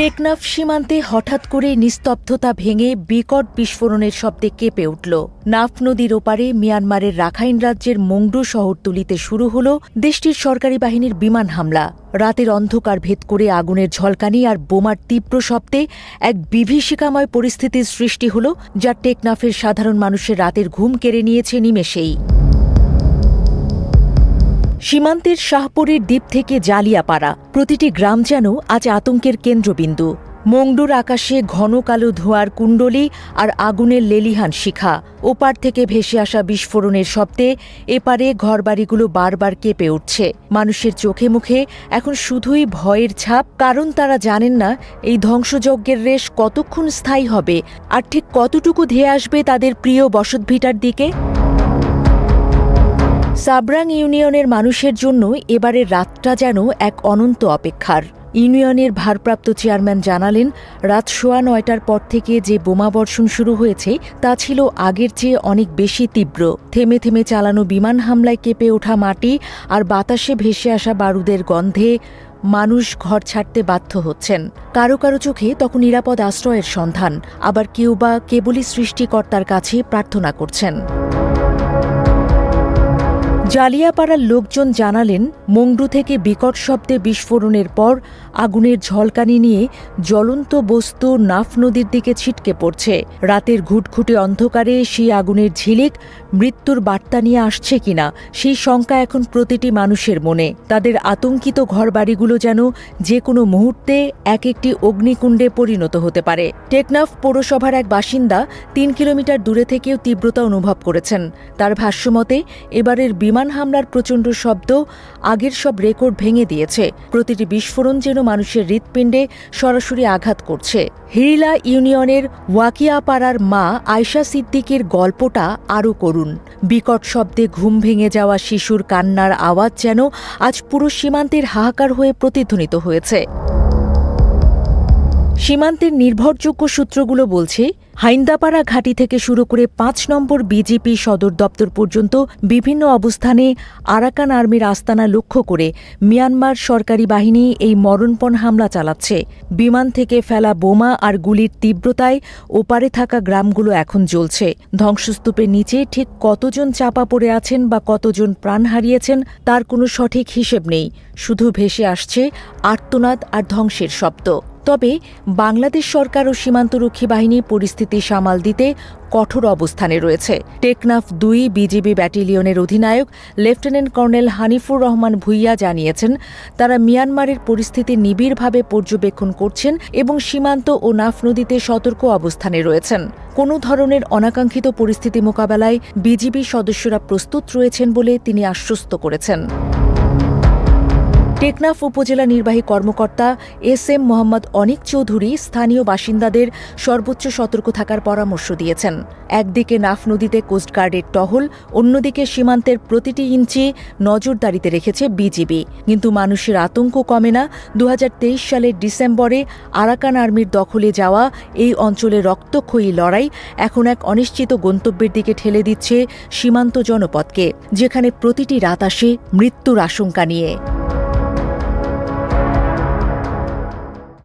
টেকনাফ সীমান্তে হঠাৎ করে নিস্তব্ধতা ভেঙে বিকট বিস্ফোরণের শব্দে কেঁপে উঠল। নাফ নদীর ওপারে মিয়ানমারের রাখাইন রাজ্যের মংডু শহরতলিতে শুরু হল দেশটির সরকারি বাহিনীর বিমান হামলা। রাতের অন্ধকার ভেদ করে আগুনের ঝলকানি আর বোমার তীব্র শব্দে এক বিভীষিকাময় পরিস্থিতির সৃষ্টি হল, যা টেকনাফের সাধারণ মানুষের রাতের ঘুম কেড়ে নিয়েছে নিমেষেই। সীমান্তের শাহপুরের দ্বীপ থেকে জালিয়াপাড়া প্রতিটি গ্রাম যেন আজ আতঙ্কের কেন্দ্রবিন্দু। মংডুর আকাশে ঘন কালো ধোঁয়ার কুণ্ডলী আর আগুনের লেলিহান শিখা। ওপার থেকে ভেসে আসা বিস্ফোরণের শব্দে এপারে ঘরবাড়িগুলো বারবার কেঁপে উঠছে। মানুষের চোখে মুখে এখন শুধুই ভয়ের ছাপ, কারণ তারা জানেন না এই ধ্বংসযজ্ঞের রেশ কতক্ষণ স্থায়ী হবে আর ঠিক কতটুকু ধেয়ে আসবে তাদের প্রিয় বসতভিটার দিকে। সাবরাং ইউনিয়নের মানুষের জন্য এবারের রাতটা যেন এক অনন্ত অপেক্ষার। ইউনিয়নের ভারপ্রাপ্ত চেয়ারম্যান জানালেন, রাত 9:15টার পর থেকে যে বোমাবর্ষণ শুরু হয়েছে তা ছিল আগের চেয়ে অনেক বেশি তীব্র। থেমে থেমে চালানো বিমান হামলায় কেঁপে ওঠা মাটি আর বাতাসে ভেসে আসা বারুদের গন্ধে মানুষ ঘর ছাড়তে বাধ্য হচ্ছেন। কারো কারো চোখে তখন নিরাপদ আশ্রয়ের সন্ধান, আবার কেউ বা কেবলই সৃষ্টিকর্তার কাছে প্রার্থনা করছেন। জালিয়াপাড়ার লোকজন জানালেন, মংডু থেকে বিকট শব্দে বিস্ফোরণের পর আগুনের ঝলকানি নিয়ে জ্বলন্ত বস্তু নাফ নদীর দিকে ছিটকে পড়ছে। রাতের ঘুটঘুটে অন্ধকারে সেই আগুনের ঝিলিক মৃত্যুর বার্তা নিয়ে আসছে কিনা সেই শঙ্কা এখন প্রতিটি মানুষের মনে। তাদের আতঙ্কিত ঘরবাড়িগুলো যেন যে কোনো মুহূর্তে এক একটি অগ্নিকুণ্ডে পরিণত হতে পারে। টেকনাফ পৌরসভার এক বাসিন্দা 3 কিলোমিটার দূরে থেকেও তীব্রতা অনুভব করেছেন। তার ভাষ্যমতে, এবারের বিমান হামলার প্রচণ্ড শব্দ আগের সব রেকর্ড ভেঙে দিয়েছে। প্রতিটি বিস্ফোরণ যেন মানুষের হৃৎপিণ্ডে সরাসরি আঘাত করছে। হিরিলা ইউনিয়নের ওয়াকিয়াপাড়ার মা আয়শা সিদ্দিকের গল্পটা আরও করুন। বিকট শব্দে ঘুম ভেঙে যাওয়া শিশুর কান্নার আওয়াজ যেন আজ পুরো সীমান্তের হাহাকার হয়ে প্রতিধ্বনিত হয়েছে। সীমান্তের নির্ভরযোগ্য সূত্রগুলো বলছে, হাইন্দাপাড়া ঘাঁটি থেকে শুরু করে 5 নম্বর বিজেপি সদর দপ্তর পর্যন্ত বিভিন্ন অবস্থানে আরাকান আর্মির আস্তানা লক্ষ্য করে মিয়ানমার সরকারি বাহিনী এই মরণপণ হামলা চালাচ্ছে। বিমান থেকে ফেলা বোমা আর গুলির তীব্রতায় ওপারে থাকা গ্রামগুলো এখন জ্বলছে। ধ্বংসস্তূপের নিচে ঠিক কতজন চাপা পড়ে আছেন বা কতজন প্রাণ হারিয়েছেন তার কোনো সঠিক হিসেব নেই। শুধু ভেসে আসছে আর্তনাদ আর ধ্বংসের শব্দ। তবে বাংলাদেশ সরকার ও সীমান্তরক্ষী বাহিনী পরিস্থিতি সামাল দিতে কঠোর অবস্থানে রয়েছে। টেকনাফ 2 বিজিবি ব্যাটালিয়নের অধিনায়ক লেফটেন্যান্ট কর্নেল হানিফুর রহমান ভুইয়া জানিয়েছেন, তারা মিয়ানমারের পরিস্থিতি নিবিড়ভাবে পর্যবেক্ষণ করছেন এবং সীমান্ত ও নাফ নদীতে সতর্ক অবস্থানে রয়েছেন। কোনো ধরনের অনাকাঙ্ক্ষিত পরিস্থিতি মোকাবেলায় বিজিবি সদস্যরা প্রস্তুত রয়েছেন বলে তিনি আশ্বস্ত করেছেন। টেকনাফ উপজেলা নির্বাহী কর্মকর্তা SM মোহাম্মদ অনিক চৌধুরী স্থানীয় বাসিন্দাদের সর্বোচ্চ সতর্ক থাকার পরামর্শ দিয়েছেন। একদিকে নাফ নদীতে কোস্টগার্ডের টহল, অন্যদিকে সীমান্তের প্রতিটি ইঞ্চি নজরদারিতে রেখেছে বিজিবি। কিন্তু মানুষের আতঙ্ক কমে না। 2023 সালের ডিসেম্বরে আরাকান আর্মির দখলে যাওয়া এই অঞ্চলে রক্তক্ষয়ী লড়াই এখন এক অনিশ্চিত গন্তব্যের দিকে ঠেলে দিচ্ছে সীমান্ত জনপদকে, যেখানে প্রতিটি রাত আসে মৃত্যুর আশঙ্কা নিয়ে।